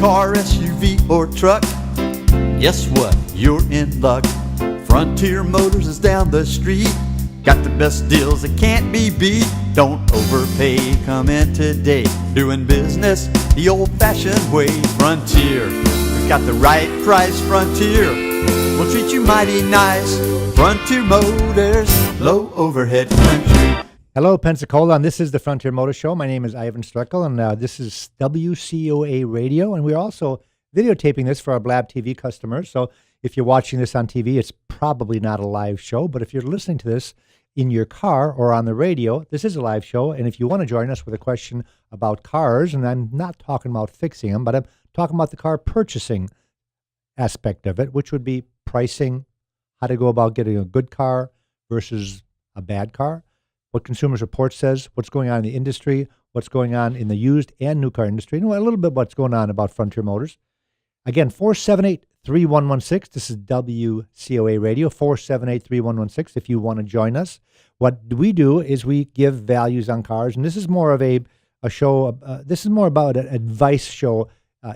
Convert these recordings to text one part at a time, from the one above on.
car, SUV, or truck, guess what? You're in luck. Frontier Motors is down the street. Got the best deals that can't be beat. Don't overpay, come in today. Doing business the old-fashioned way. Frontier, we got the right price. Frontier, we'll treat you mighty nice. Frontier Motors, low overhead country. Hello, Pensacola, and this is the Frontier Motor Show. My name is Iven Streckel, and this is WCOA Radio, and we're also videotaping this for our Blab TV customers. So if you're watching this on TV, it's probably not a live show, but if you're listening to this in your car or on the radio, this is a live show, and if you want to join us with a question about cars, and I'm not talking about fixing them, but I'm talking about the car purchasing aspect of it, which would be pricing, how to go about getting a good car versus a bad car, what Consumers Report says, what's going on in the industry, what's going on in the used and new car industry, and a little bit what's going on about Frontier Motors. Again, 478-3116. This is WCOA Radio, 478-3116 if you want to join us. What we do is we give values on cars, and this is more of a show, this is more about an advice show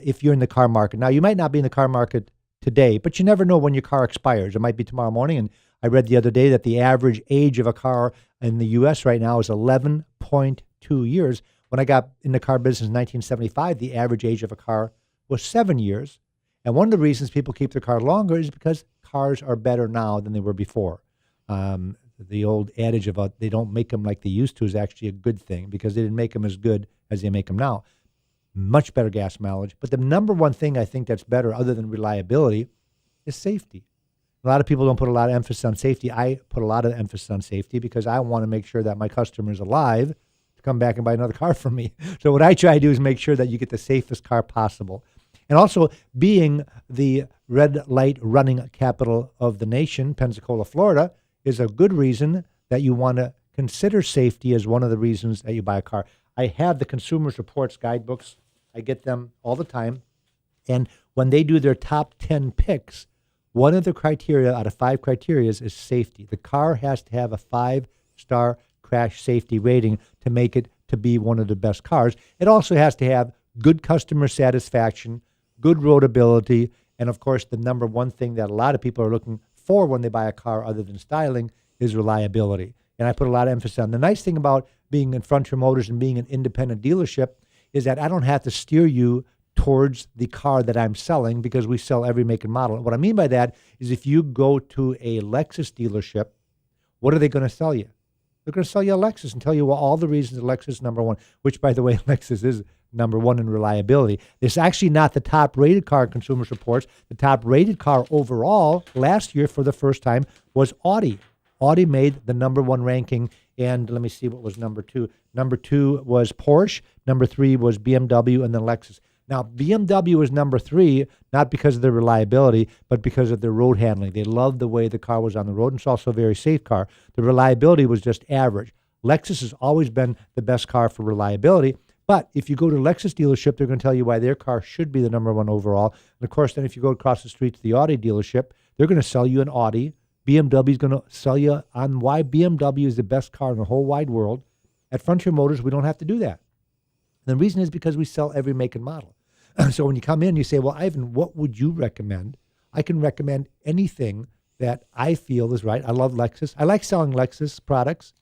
if you're in the car market. Now, you might not be in the car market today, but you never know when your car expires. It might be tomorrow morning, and I read the other day that the average age of a car in the U.S. right now is 11.2 years. When I got in the car business in 1975, the average age of a car was 7 years. And one of the reasons people keep their car longer is because cars are better now than they were before. The old adage about they don't make them like they used to is actually a good thing because they didn't make them as good as they make them now. Much better gas mileage. But the number one thing I think that's better other than reliability is safety. A lot of people don't put a lot of emphasis on safety. I put a lot of emphasis on safety because I want to make sure that my customer is alive to come back and buy another car from me. So what I try to do is make sure that you get the safest car possible. And also, being the red light running capital of the nation, Pensacola, Florida, is a good reason that you want to consider safety as one of the reasons that you buy a car. I have the Consumers Reports guidebooks. I get them all the time. And when they do their top 10 picks, one of the criteria out of 5 criteria is safety. The car has to have a 5-star crash safety rating to make it to be one of the best cars. It also has to have good customer satisfaction, good roadability, and of course, the number one thing that a lot of people are looking for when they buy a car other than styling is reliability. And I put a lot of emphasis on. The nice thing about being in Frontier Motors and being an independent dealership is that I don't have to steer you towards the car that I'm selling because we sell every make and model. What I mean by that is if you go to a Lexus dealership, what are they going to sell you? They're going to sell you a Lexus and tell you all the reasons the Lexus is number one, which, by the way, Lexus is number one in reliability. It's actually not the top-rated car in Consumers Reports. The top-rated car overall last year for the first time was Audi. Audi made the number one ranking, and let me see what was number two. Number 2 was Porsche. Number 3 was BMW, and then Lexus. Now, BMW is number 3, not because of their reliability, but because of their road handling. They loved the way the car was on the road, and it's also a very safe car. The reliability was just average. Lexus has always been the best car for reliability, but if you go to a Lexus dealership, they're going to tell you why their car should be the number one overall. And, of course, then if you go across the street to the Audi dealership, they're going to sell you an Audi. BMW is going to sell you on why BMW is the best car in the whole wide world. At Frontier Motors, we don't have to do that. And the reason is because we sell every make and model. So when you come in, you say, well, Ivan, what would you recommend? I can recommend anything that I feel is right. I love Lexus. I like selling Lexus products.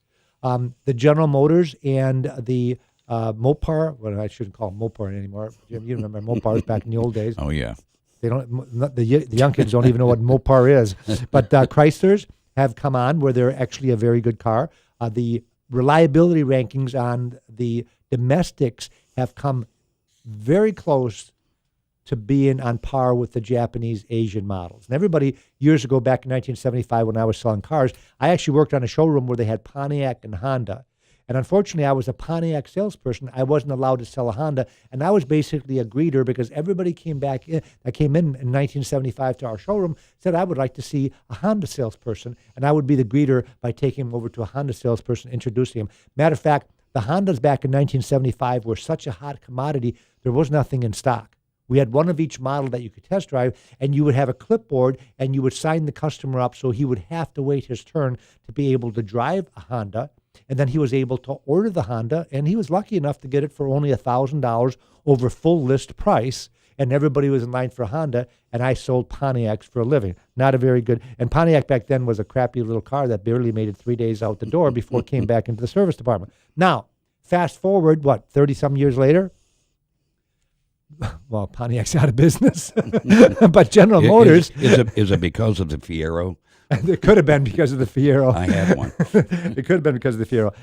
The General Motors and the Mopar, well, I shouldn't call them Mopar anymore. Jim, you remember Mopars back in the old days. Oh, yeah. They don't. The young kids don't even know what Mopar is. But Chryslers have come on where they're actually a very good car. The reliability rankings on the domestics have come very close to being on par with the Japanese Asian models. And everybody, years ago, back in 1975 when I was selling cars, I actually worked on a showroom where they had Pontiac and Honda. And unfortunately, I was a Pontiac salesperson. I wasn't allowed to sell a Honda. And I was basically a greeter because everybody came in 1975 to our showroom, said, I would like to see a Honda salesperson. And I would be the greeter by taking him over to a Honda salesperson, introducing him. Matter of fact, the Hondas back in 1975 were such a hot commodity, there was nothing in stock. We had one of each model that you could test drive, and you would have a clipboard, and you would sign the customer up so he would have to wait his turn to be able to drive a Honda. And then he was able to order the Honda, and he was lucky enough to get it for only $1,000 over full list price. and everybody was in line for Honda, and I sold Pontiacs for a living. Not a very good, and Pontiac back then was a crappy little car that barely made it 3 days out the door before it came back into the service department. Now, fast forward, 30-some years later? Well, Pontiac's out of business. But General Motors... Is it because of the Fiero? It could have been because of the Fiero. I had one. It could have been because of the Fiero.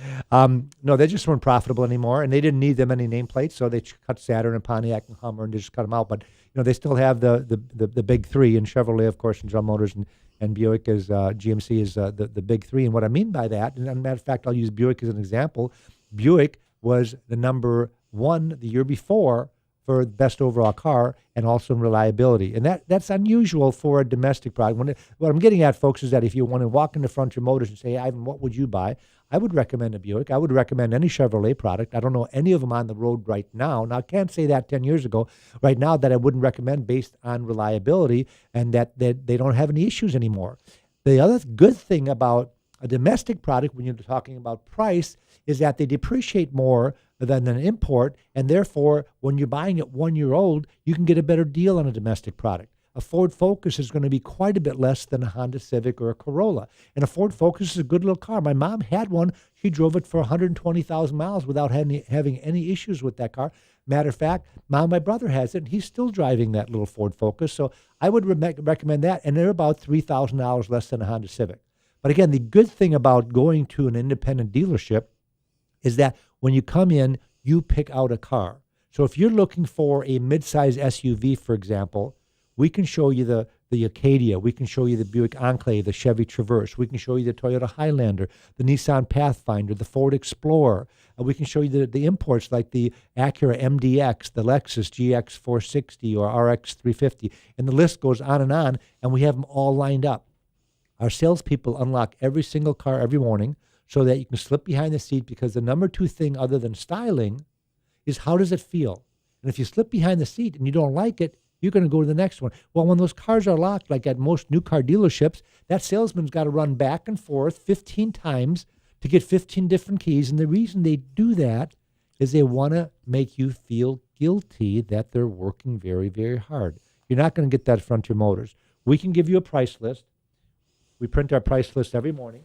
No, they just weren't profitable anymore, and they didn't need them any nameplates, so they cut Saturn and Pontiac and Hummer and just cut them out. But they still have the big three, and Chevrolet, of course, and General Motors and Buick is GMC is the big three. And what I mean by that, and as a matter of fact, I'll use Buick as an example. Buick was the number one the year before for best overall car and also in reliability. And that's unusual for a domestic product. What I'm getting at, folks, is that if you want to walk into Frontier Motors and say, Ivan, what would you buy? I would recommend a Buick. I would recommend any Chevrolet product. I don't know any of them on the road right now. Now, I can't say that 10 years ago. Right now, that I wouldn't recommend based on reliability and that they don't have any issues anymore. The other good thing about a domestic product, when you're talking about price, is that they depreciate more than an import, and therefore, when you're buying it 1 year old, you can get a better deal on a domestic product. A Ford Focus is going to be quite a bit less than a Honda Civic or a Corolla. And a Ford Focus is a good little car. My mom had one. She drove it for 120,000 miles without having any issues with that car. Matter of fact, my brother has it, and he's still driving that little Ford Focus. So I would recommend that, and they're about $3,000 less than a Honda Civic. But again, the good thing about going to an independent dealership is that when you come in, you pick out a car. So if you're looking for a midsize SUV, for example, we can show you the Acadia. We can show you the Buick Enclave, the Chevy Traverse. We can show you the Toyota Highlander, the Nissan Pathfinder, the Ford Explorer. We can show you the imports like the Acura MDX, the Lexus GX 460 or RX 350. And the list goes on, and we have them all lined up. Our salespeople unlock every single car every morning so that you can slip behind the seat, because the number two thing other than styling is how does it feel? And if you slip behind the seat and you don't like it, you're going to go to the next one. Well, when those cars are locked, like at most new car dealerships, that salesman's got to run back and forth 15 times to get 15 different keys. And the reason they do that is they want to make you feel guilty that they're working very, very hard. You're not going to get that at Frontier Motors. We can give you a price list. We print our price list every morning.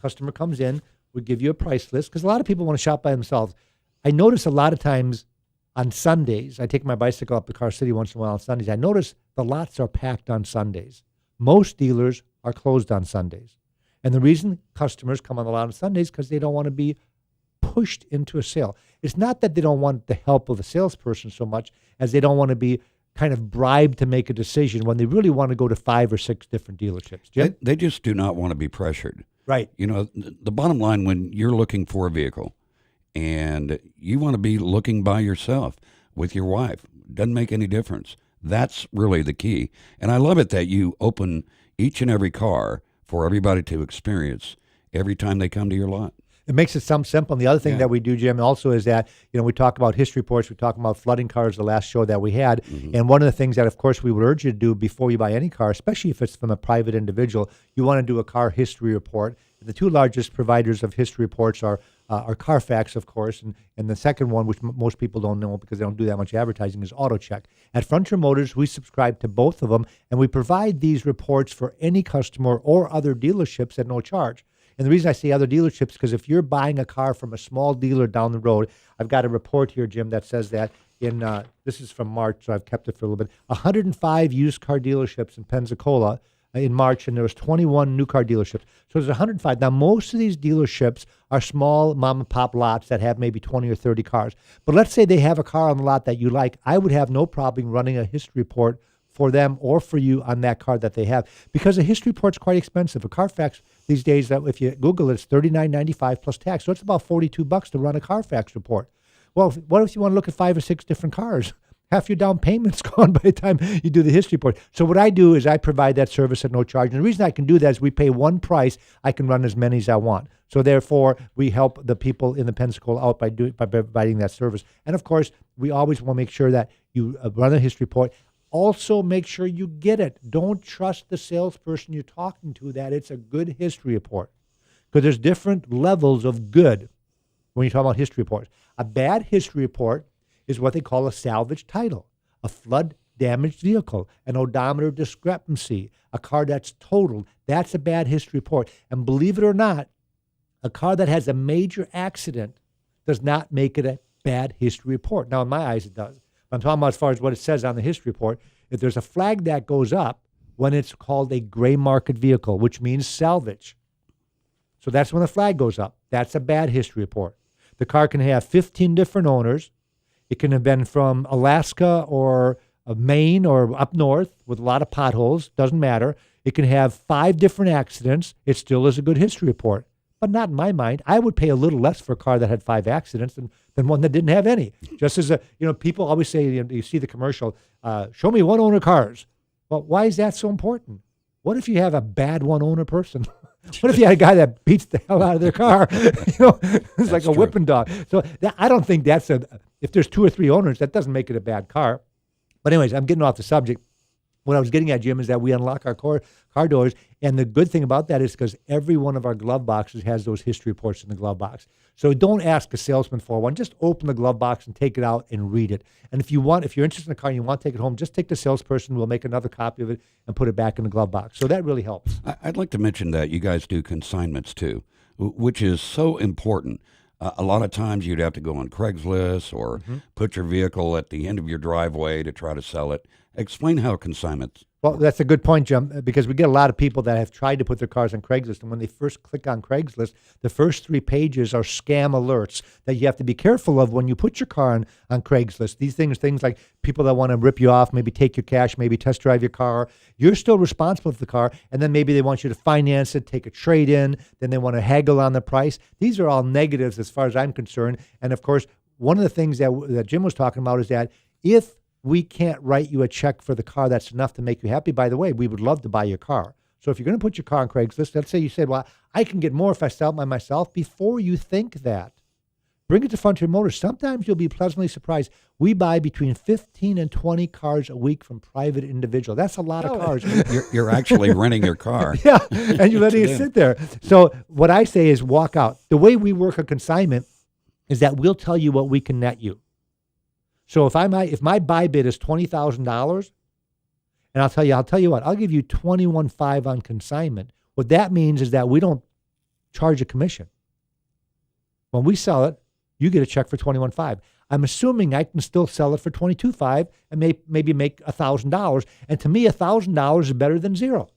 Customer comes in, we give you a price list, because a lot of people want to shop by themselves. I notice a lot of times on Sundays, I take my bicycle up to Car City once in a while on Sundays, I notice the lots are packed on Sundays. Most dealers are closed on Sundays. And the reason customers come on the lot on Sundays is because they don't want to be pushed into a sale. It's not that they don't want the help of a salesperson so much as they don't want to be kind of bribed to make a decision when they really want to go to 5 or 6 different dealerships. Jim? They just do not want to be pressured. Right. The bottom line, when you're looking for a vehicle and you want to be looking by yourself with your wife, doesn't make any difference. That's really the key. And I love it that you open each and every car for everybody to experience every time they come to your lot. It makes it sound simple. And the other thing that we do, Jim, also is that, we talk about history reports. We talk about flooding cars, the last show that we had. Mm-hmm. And one of the things that, of course, we would urge you to do before you buy any car, especially if it's from a private individual, you want to do a car history report. The two largest providers of history reports are Carfax, of course, and the second one, which most people don't know because they don't do that much advertising, is AutoCheck. At Frontier Motors, we subscribe to both of them, and we provide these reports for any customer or other dealerships at no charge. And the reason I say other dealerships, because if you're buying a car from a small dealer down the road, I've got a report here, Jim, that says that this is from March, so I've kept it for a little bit, 105 used car dealerships in Pensacola in March, and there was 21 new car dealerships. So there's 105. Now, most of these dealerships are small mom-and-pop lots that have maybe 20 or 30 cars. But let's say they have a car on the lot that you like. I would have no problem running a history report for them or for you on that car that they have, because a history report's quite expensive. A Carfax these days, if you Google it, it's $39.95 plus tax. So it's about $42 to run a Carfax report. Well, what if you want to look at 5 or 6 different cars? Half your down payment's gone by the time you do the history report. So what I do is I provide that service at no charge. And the reason I can do that is we pay one price. I can run as many as I want. So therefore, we help the people in the Pensacola out by providing that service. And of course, we always want to make sure that you run a history report. Also, make sure you get it. Don't trust the salesperson you're talking to that it's a good history report, because there's different levels of good when you talk about history reports. A bad history report is what they call a salvage title. A flood damaged vehicle, an odometer discrepancy, a car that's totaled, that's a bad history report. And believe it or not, a car that has a major accident does not make it a bad history report. Now, in my eyes, it does. But I'm talking about as far as what it says on the history report. If there's a flag that goes up when it's called a gray market vehicle, which means salvage. So that's when the flag goes up. That's a bad history report. The car can have 15 different owners. It can have been from Alaska or Maine or up north with a lot of potholes. Doesn't matter. It can have 5 different accidents. It still is a good history report. But not in my mind. I would pay a little less for a car that had 5 accidents than one that didn't have any. Just as people always say, you see the commercial, show me one owner cars. Well, why is that so important? What if you have a bad one owner person? What if you had a guy that beats the hell out of their car? It's like a whipping dog. So I don't think if there's 2 or 3 owners, that doesn't make it a bad car. But anyways, I'm getting off the subject. What I was getting at, Jim, is that we unlock our car doors. And the good thing about that is because every one of our glove boxes has those history reports in the glove box. So don't ask a salesman for one. Just open the glove box and take it out and read it. And if you're interested in the car and you want to take it home, just take the salesperson. We'll make another copy of it and put it back in the glove box. So that really helps. I'd like to mention that you guys do consignments too, which is so important. A lot of times you'd have to go on Craigslist or put your vehicle at the end of your driveway to try to sell it. Explain how consignments. Well, that's a good point, Jim, because we get a lot of people that have tried to put their cars on Craigslist, and when they first click on Craigslist, the first 3 pages are scam alerts that you have to be careful of when you put your car on Craigslist. These things like people that want to rip you off, maybe take your cash, maybe test drive your car. You're still responsible for the car, and then maybe they want you to finance it, take a trade-in, then they want to haggle on the price. These are all negatives as far as I'm concerned, and of course, one of the things that Jim was talking about is that if we can't write you a check for the car that's enough to make you happy. By the way, we would love to buy your car. So if you're going to put your car on Craigslist, let's say you said, well, I can get more if I sell it by myself. Before you think that, bring it to Frontier Motors. Sometimes you'll be pleasantly surprised. We buy between 15 and 20 cars a week from private individuals. That's a lot of cars. You're actually renting your car. Yeah, and you're letting it sit there. So what I say is walk out. The way we work a consignment is that we'll tell you what we can net you. So if my buy bid is $20,000, and I'll tell you what, I'll give you $21,500 on consignment. What that means is that we don't charge a commission. When we sell it, you get a check for $21,500. I'm assuming I can still sell it for $22,500 and maybe make $1,000. And to me, $1,000 is better than zero.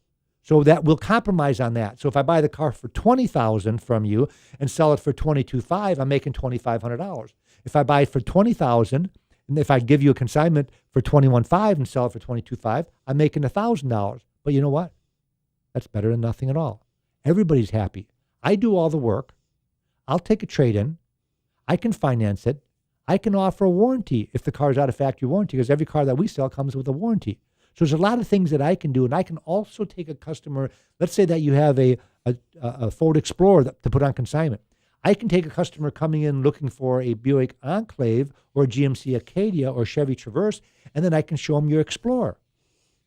So that we'll compromise on that. So if I buy the car for $20,000 from you and sell it for $22,500, I'm making $2,500. If I buy it for $20,000, and if I give you a consignment for $21,500 and sell it for $22,500, I'm making $1,000. But you know what? That's better than nothing at all. Everybody's happy. I do all the work. I'll take a trade-in. I can finance it. I can offer a warranty if the car is out of factory warranty, because every car that we sell comes with a warranty. So there's a lot of things that I can do, and I can also take a customer. Let's say that you have a Ford Explorer to put on consignment. I can take a customer coming in looking for a Buick Enclave or a GMC Acadia or Chevy Traverse, and then I can show them your Explorer.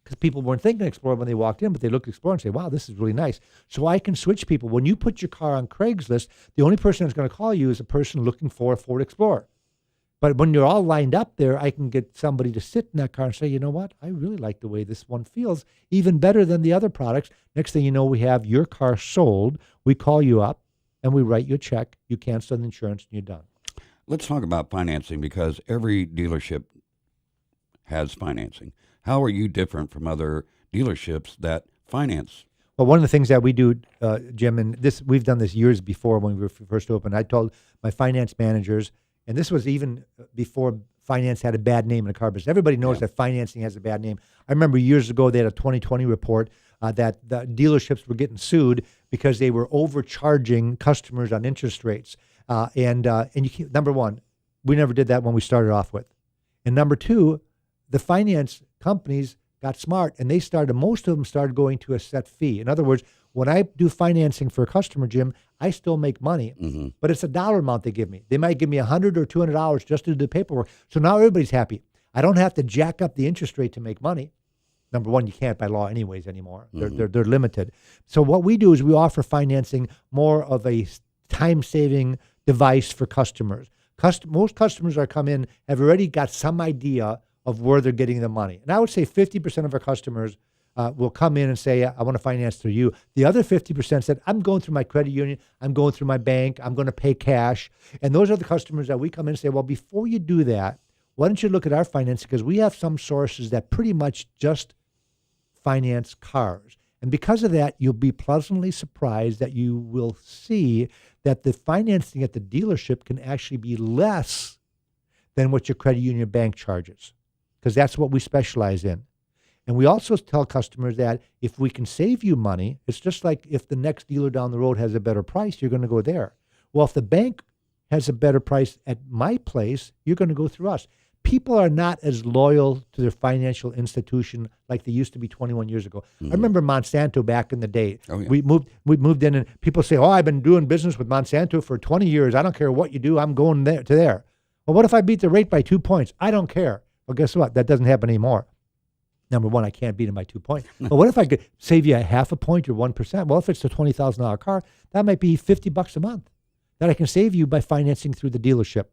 Because people weren't thinking Explorer when they walked in, but they look at Explorer and say, wow, this is really nice. So I can switch people. When you put your car on Craigslist, the only person that's going to call you is a person looking for a Ford Explorer. But when you're all lined up there, I can get somebody to sit in that car and say, you know what, I really like the way this one feels, even better than the other products. Next thing you know, we have your car sold. We call you up, and we write you a check, you cancel the insurance, and you're done. Let's talk about financing, because every dealership has financing. How are you different from other dealerships that finance? Well, one of the things that we do, Jim, and we've done this years before when we were first opened, I told my finance managers, and this was even before finance had a bad name in the car business. Everybody knows that financing has a bad name. I remember years ago they had a 2020 report that the dealerships were getting sued because they were overcharging customers on interest rates. And number one, we never did that when we started off with. And number two, the finance companies got smart, and most of them started going to a set fee. In other words, when I do financing for a customer, Jim, I still make money, but it's a dollar amount they give me. They might give me $100 or $200 just to do the paperwork. So now everybody's happy. I don't have to jack up the interest rate to make money. Number one, you can't by law anyways anymore. They're limited. So what we do is we offer financing more of a time-saving device for customers. Most customers that come in have already got some idea of where they're getting the money. And I would say 50% of our customers will come in and say, I want to finance through you. The other 50% said, I'm going through my credit union, I'm going through my bank, I'm going to pay cash. And those are the customers that we come in and say, well, before you do that, why don't you look at our financing? Because we have some sources that pretty much just finance cars. And because of that, you'll be pleasantly surprised that you will see that the financing at the dealership can actually be less than what your credit union bank charges, because that's what we specialize in. And we also tell customers that if we can save you money, it's just like if the next dealer down the road has a better price, you're going to go there. Well, if the bank has a better price at my place, you're going to go through us. People are not as loyal to their financial institution like they used to be 21 years ago. I remember Monsanto back in the day. Oh, yeah. We moved in, and people say, oh, I've been doing business with Monsanto for 20 years. I don't care what you do. I'm going there to there. Well, what if I beat the rate by 2 points? I don't care. Well, guess what? That doesn't happen anymore. Number one, I can't beat them by 2 points. But what if I could save you a half a point or 1%? Well, if it's a $20,000 car, that might be $50 a month that I can save you by financing through the dealership.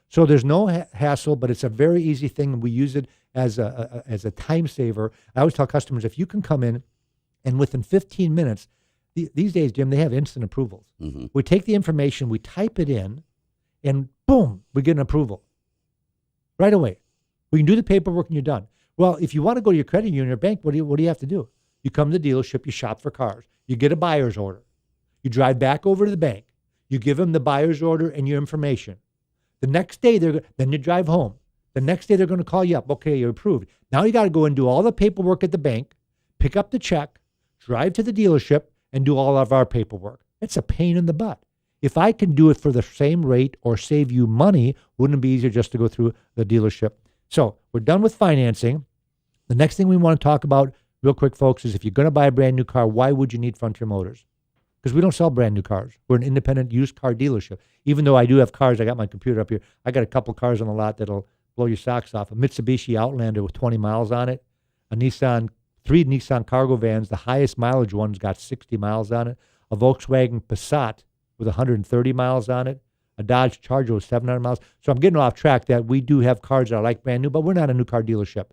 So there's no hassle, but it's a very easy thing, and we use it as a time saver. I always tell customers, if you can come in and within 15 minutes, these days, Jim, they have instant approvals. Mm-hmm. We take the information, we type it in, and boom, we get an approval right away. We can do the paperwork and you're done. Well, if you want to go to your credit union or bank, what do you have to do? You come to the dealership, you shop for cars, you get a buyer's order, you drive back over to the bank, you give them the buyer's order and your information. The next day, then you drive home. The next day, they're going to call you up. Okay, you're approved. Now you got to go and do all the paperwork at the bank, pick up the check, drive to the dealership, and do all of our paperwork. It's a pain in the butt. If I can do it for the same rate or save you money, wouldn't it be easier just to go through the dealership? So we're done with financing. The next thing we want to talk about real quick, folks, is if you're going to buy a brand new car, why would you need Frontier Motors? Because we don't sell brand new cars. We're an independent used car dealership. Even though I do have cars, I got my computer up here. I got a couple cars on the lot that'll blow your socks off. A Mitsubishi Outlander with 20 miles on it. Three Nissan cargo vans. The highest mileage one's got 60 miles on it. A Volkswagen Passat with 130 miles on it. A Dodge Charger with 700 miles. So I'm getting off track that we do have cars that are like brand new, but we're not a new car dealership.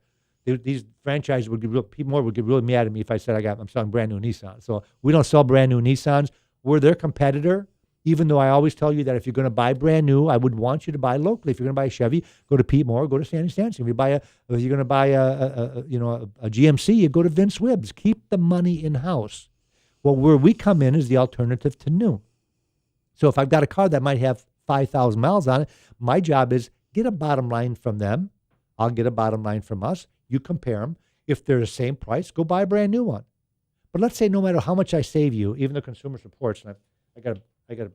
These franchises would get people would get really mad at me if I said I'm selling brand new Nissans. So we don't sell brand new Nissans. We're their competitor. Even though I always tell you that if you're going to buy brand new, I would want you to buy locally. If you're going to buy a Chevy, go to Pete Moore, go to Sandy Stanson. If you're going to buy a GMC, you go to Vince Wibbs. Keep the money in house. Well, where we come in is the alternative to new. So if I've got a car that might have 5,000 miles on it, my job is get a bottom line from them. I'll get a bottom line from us. You compare them. If they're the same price, go buy a brand new one. But let's say no matter how much I save you, even the Consumer Reports, and I got to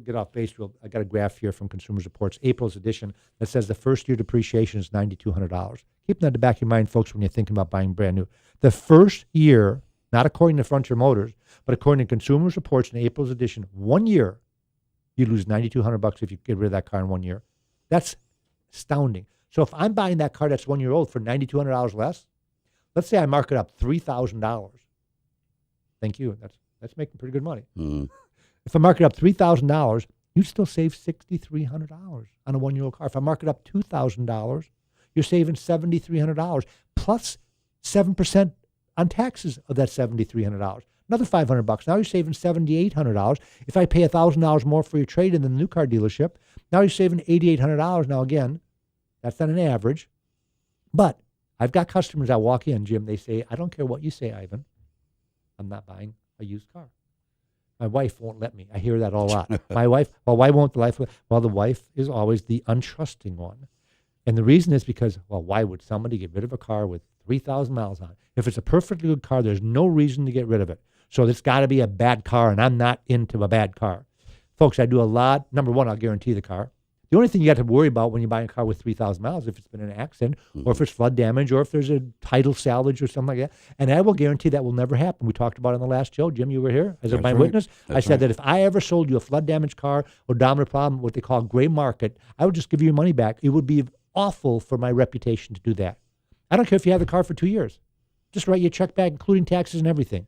get off base real. I got a graph here from Consumer Reports, April's edition, that says the first year depreciation is $9,200. Keep that in the back of your mind, folks, when you're thinking about buying brand new. The first year, not according to Frontier Motors, but according to Consumer Reports in April's edition, 1 year, you lose $9,200 if you get rid of that car in 1 year. That's astounding. So if I'm buying that car that's 1 year old for $9,200 less, let's say I mark it up $3,000. Thank you. That's making pretty good money. Mm-hmm. If I mark it up $3,000, you still save $6,300 on a 1 year old car. If I mark it up $2,000, you're saving $7,300 plus 7% on taxes of that $7,300. Another $500. Now you're saving $7,800. If I pay $1,000 more for your trade in the new car dealership, now you're saving $8,800. Now again, that's not an average, but I've got customers that walk in, Jim. They say, "I don't care what you say, Ivan. I'm not buying a used car." My wife won't let me. I hear that a lot. My wife, well, why won't the wife? Well, the wife is always the untrusting one, and the reason is because, well, why would somebody get rid of a car with 3,000 miles on it? If it's a perfectly good car, there's no reason to get rid of it. So it's got to be a bad car, and I'm not into a bad car. Folks, I do a lot. Number one, I'll guarantee the car. The only thing you got to worry about when you buy a car with 3,000 miles is if it's been in an accident, or if it's flood damage, or if there's a title salvage or something like that. And I will guarantee that will never happen. We talked about it in the last show. Jim, you were here as my witness. I said that if I ever sold you a flood damaged car or dominant problem, what they call gray market, I would just give you your money back. It would be awful for my reputation to do that. I don't care if you have the car for 2 years. Just write your check back, including taxes and everything,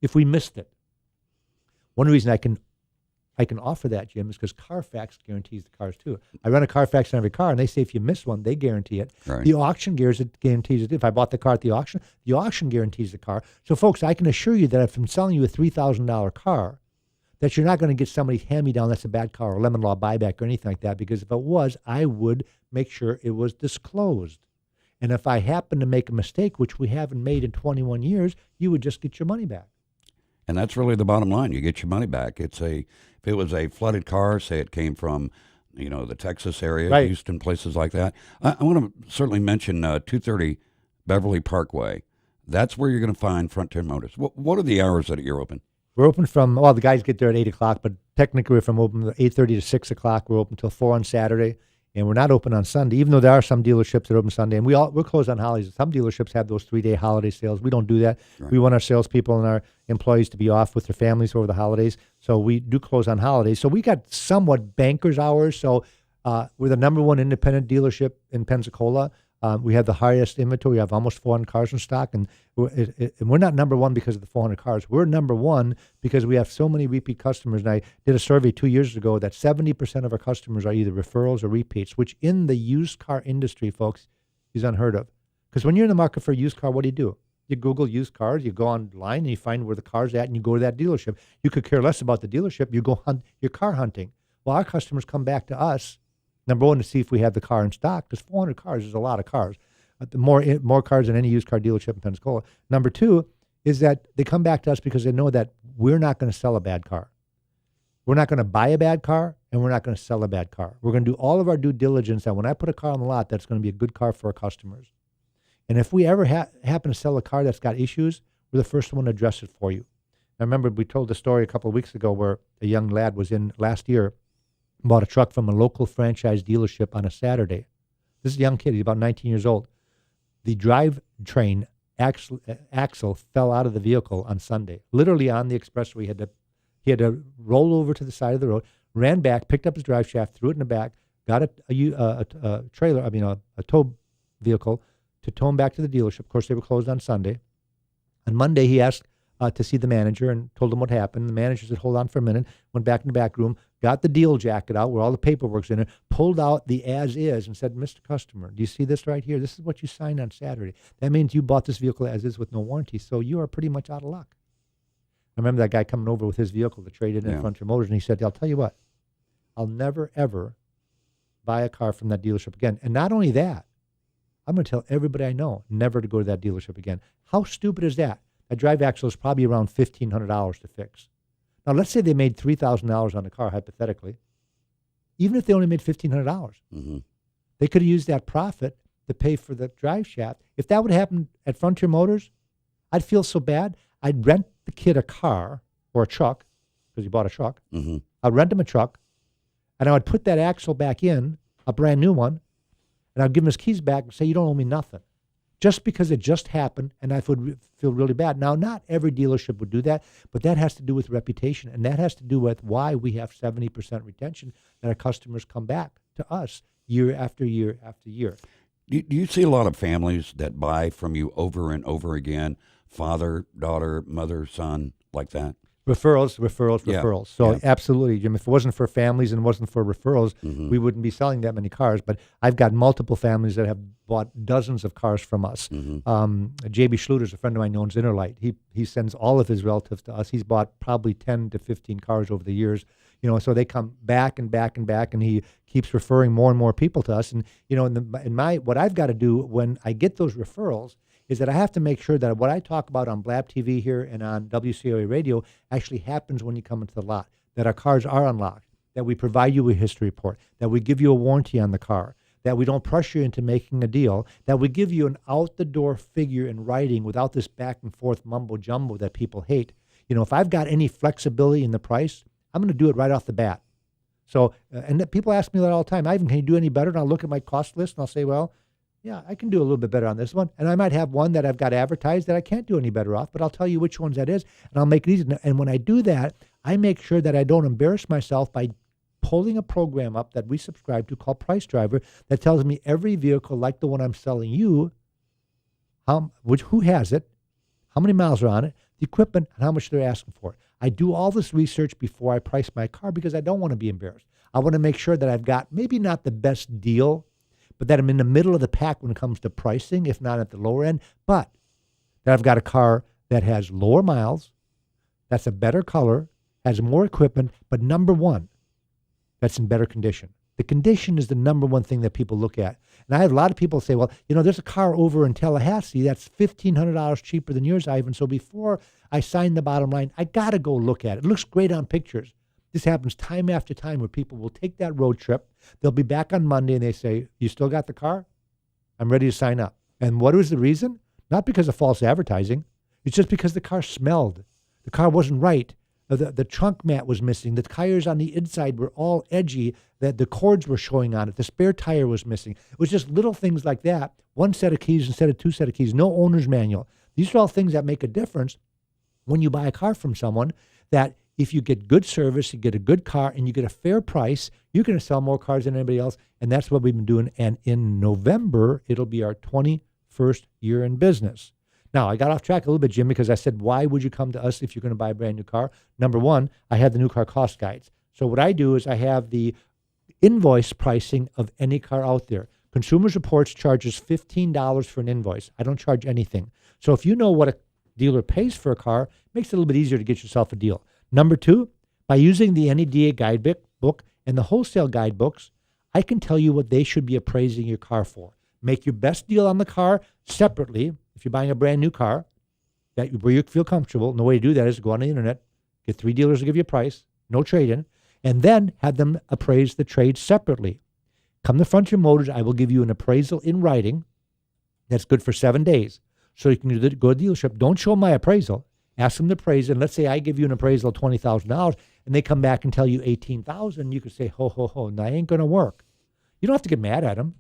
if we missed it. One reason I I can offer that, Jim, is because Carfax guarantees the cars too. I run a Carfax on every car, and they say if you miss one, they guarantee it. Right. The auction guarantees it. If I bought the car at the auction guarantees the car. So, folks, I can assure you that if I'm selling you a $3,000 car, that you're not going to get somebody hand-me-down that's a bad car or lemon law buyback or anything like that, because if it was, I would make sure it was disclosed. And if I happen to make a mistake, which we haven't made in 21 years, you would just get your money back. And that's really the bottom line. You get your money back. If it was a flooded car, say it came from, the Texas area, Right. Houston, places like that. I want to certainly mention 230 Beverly Parkway. That's where you're going to find Frontier Motors. What are the hours that you're open? We're open from, the guys get there at 8 o'clock, but technically we're from open 8:30 to 6 o'clock. We're open till 4 on Saturday, and we're not open on Sunday, even though there are some dealerships that are open Sunday. And we're closed on holidays. Some dealerships have those 3-day holiday sales. We don't do that. Right. We want our salespeople and our employees to be off with their families over the holidays, so we do close on holidays. So we got somewhat banker's hours. So we're the number one independent dealership in Pensacola. We have the highest inventory. We have almost 400 cars in stock, and we're not number one because of the 400 cars. We're number one because we have so many repeat customers. And I did a survey 2 years ago that 70% of our customers are either referrals or repeats, which in the used car industry, folks, is unheard of. Because when you're in the market for a used car, what do? You Google used cars, you go online, and you find where the car's at, and you go to that dealership. You could care less about the dealership. You go hunt your car hunting. Well, our customers come back to us, number one, to see if we have the car in stock, because 400 cars is a lot of cars. More cars than any used car dealership in Pensacola. Number two is that they come back to us because they know that we're not going to sell a bad car. We're not going to buy a bad car, and we're not going to sell a bad car. We're going to do all of our due diligence that when I put a car on the lot, that's going to be a good car for our customers. And if we ever happen to sell a car that's got issues, we're the first one to address it for you. I remember we told the story a couple of weeks ago where a young lad was in last year, bought a truck from a local franchise dealership on a Saturday. This is a young kid. He's about 19 years old. The drivetrain axle fell out of the vehicle on Sunday, literally on the expressway. He had to roll over to the side of the road, ran back, picked up his drive shaft, threw it in the back, got a trailer, a tow vehicle to tow him back to the dealership. Of course, they were closed on Sunday. On Monday, he asked to see the manager and told him what happened. The manager said, hold on for a minute, went back in the back room, got the deal jacket out where all the paperwork's in it, pulled out the as is and said, Mr. Customer, do you see this right here? This is what you signed on Saturday. That means you bought this vehicle as is with no warranty, so you are pretty much out of luck. I remember that guy coming over with his vehicle to trade in Frontier Motors, and he said, I'll tell you what, I'll never, ever buy a car from that dealership again. And not only that, I'm going to tell everybody I know never to go to that dealership again. How stupid is that? A drive axle is probably around $1,500 to fix. Now, let's say they made $3,000 on the car, hypothetically. Even if they only made $1,500, they could have used that profit to pay for the drive shaft. If that would happen at Frontier Motors, I'd feel so bad. I'd rent the kid a car or a truck, because he bought a truck. I'd rent him a truck, and I would put that axle back in, a brand new one, and I'd give him his keys back and say, you don't owe me nothing. Just because it just happened, and I would feel really bad. Now, not every dealership would do that, but that has to do with reputation, and that has to do with why we have 70% retention, that our customers come back to us year after year after year. Do you see a lot of families that buy from you over and over again, father, daughter, mother, son, like that? Referrals. So absolutely, Jim, if it wasn't for families and it wasn't for referrals, we wouldn't be selling that many cars. But I've got multiple families that have bought dozens of cars from us. J.B. Schluter's a friend of mine, owns Interlight. He sends all of his relatives to us. He's bought probably 10 to 15 cars over the years. So they come back and back and back, and he keeps referring more and more people to us. And, what I've got to do when I get those referrals is that I have to make sure that what I talk about on Blab TV here and on WCOA radio actually happens when you come into the lot, that our cars are unlocked, that we provide you a history report, that we give you a warranty on the car, that we don't pressure you into making a deal, that we give you an out-the-door figure in writing without this back-and-forth mumbo-jumbo that people hate. If I've got any flexibility in the price, I'm going to do it right off the bat. So, and people ask me that all the time, Ivan, can you do any better? And I'll look at my cost list and I'll say, well, yeah, I can do a little bit better on this one. And I might have one that I've got advertised that I can't do any better off, but I'll tell you which ones that is, and I'll make it easy. And when I do that, I make sure that I don't embarrass myself by pulling a program up that we subscribe to called Price Driver that tells me every vehicle like the one I'm selling you, who has it, how many miles are on it, the equipment, and how much they're asking for it. I do all this research before I price my car because I don't want to be embarrassed. I want to make sure that I've got maybe not the best deal, but that I'm in the middle of the pack when it comes to pricing, if not at the lower end, but that I've got a car that has lower miles, that's a better color, has more equipment, but number one, that's in better condition. The condition is the number one thing that people look at. And I have a lot of people say, well, there's a car over in Tallahassee that's $1,500 cheaper than yours, Ivan. So before I sign the bottom line, I got to go look at it. It looks great on pictures. This happens time after time where people will take that road trip. They'll be back on Monday and they say, you still got the car? I'm ready to sign up. And what was the reason? Not because of false advertising. It's just because the car smelled. The car wasn't right. The trunk mat was missing. The tires on the inside were all edgy. The cords were showing on it. The spare tire was missing. It was just little things like that. One set of keys instead of two set of keys. No owner's manual. These are all things that make a difference when you buy a car from someone, that if you get good service, you get a good car, and you get a fair price, you're going to sell more cars than anybody else. And that's what we've been doing. And in November, it'll be our 21st year in business. Now, I got off track a little bit, Jim, because I said, why would you come to us if you're going to buy a brand new car? Number one, I have the new car cost guides. So what I do is I have the invoice pricing of any car out there. Consumers Reports charges $15 for an invoice. I don't charge anything. So if you know what a dealer pays for a car, it makes it a little bit easier to get yourself a deal. Number two, by using the NEDA guidebook and the wholesale guidebooks, I can tell you what they should be appraising your car for. Make your best deal on the car separately. If you're buying a brand new car where you feel comfortable, and the way to do that is to go on the internet, get 3 dealers to give you a price, no trade-in, and then have them appraise the trade separately. Come to Frontier Motors, I will give you an appraisal in writing that's good for 7 days. So you can go to the dealership. Don't show them my appraisal. Ask them to appraise, and let's say I give you an appraisal of $20,000, and they come back and tell you $18,000. You could say, ho, ho, ho, that ain't going to work. You don't have to get mad at them.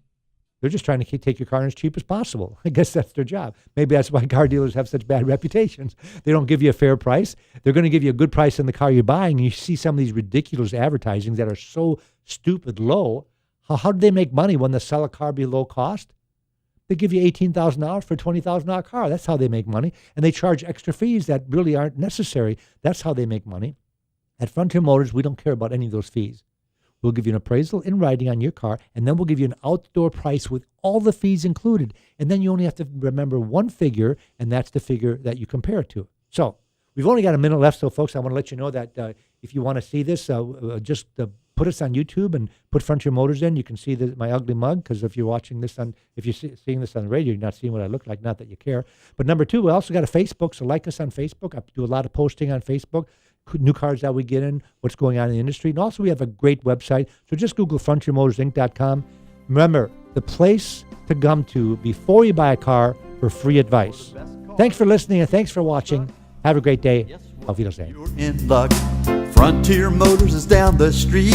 They're just trying to take your car as cheap as possible. I guess that's their job. Maybe that's why car dealers have such bad reputations. They don't give you a fair price. They're going to give you a good price on the car you're buying. And you see some of these ridiculous advertisings that are so stupid low. How do they make money when they sell a car below cost? They give you $18,000 for a $20,000 car. That's how they make money. And they charge extra fees that really aren't necessary. That's how they make money. At Frontier Motors, we don't care about any of those fees. We'll give you an appraisal in writing on your car, and then we'll give you an outdoor price with all the fees included. And then you only have to remember one figure, and that's the figure that you compare it to. So we've only got a minute left, so folks, I want to let you know that if you want to see this, just put us on YouTube and put Frontier Motors in. You can see my ugly mug, because if you're watching this if you're seeing this on the radio, you're not seeing what I look like. Not that you care. But number two, we also got a Facebook, so like us on Facebook. I do a lot of posting on Facebook. New cars that we get in, what's going on in the industry. And also we have a great website. So just Google FrontierMotorsInc.com. Remember, the place to come to before you buy a car for free advice. Thanks for listening and thanks for watching. Have a great day. Auf Wiedersehen. You're in luck. Frontier Motors is down the street.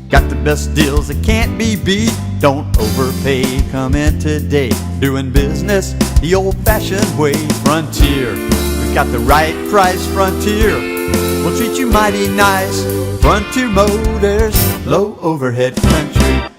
Got the best deals that can't be beat. Don't overpay. Come in today. Doing business the old-fashioned way. Frontier. We've got the right price. Frontier. We'll treat you mighty nice. Frontier Motors, low overhead country.